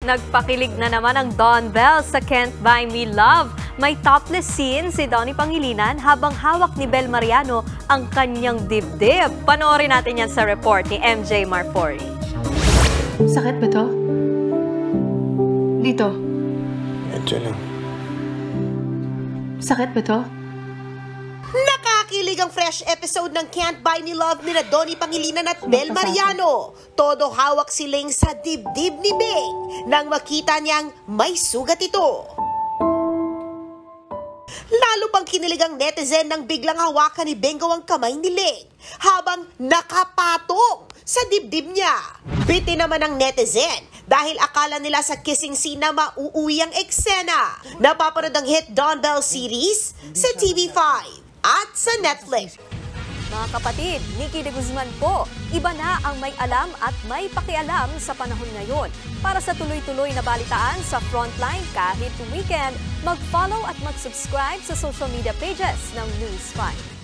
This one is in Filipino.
Nagpakilig na naman ang Don Bell sa Can't Buy Me Love. May topless scene si Donnie Pangilinan habang hawak ni Bel Mariano ang kanyang dibdib. Panoorin natin yan sa report ni MJ Marfori. Sakit ba to? Dito. Medyo lang. Sakit ba to? Nakakilig ang fresh episode ng Can't Buy Me Love ni Donnie Pangilinan at Bel Mariano. Todo hawak siling sa dibdib ni Bing nang makita niyang may sugat ito. Lalo pang kinilig ang netizen nang biglang hawakan ni Bengo ang kamay ni Ling habang nakapatong sa dibdib niya. Biti naman ang netizen dahil akala nila sa kissing scene na mauuwi ang eksena. Napapanood ang hit Don Bell series sa TV5 at sa Netflix. Mga kapatid, Nikki de Guzman po. Iba na ang may alam at may pakialam sa panahon ngayon. Para sa tuloy-tuloy na balitaan sa Frontline kahit weekend, mag-follow at mag-subscribe sa social media pages ng News 5.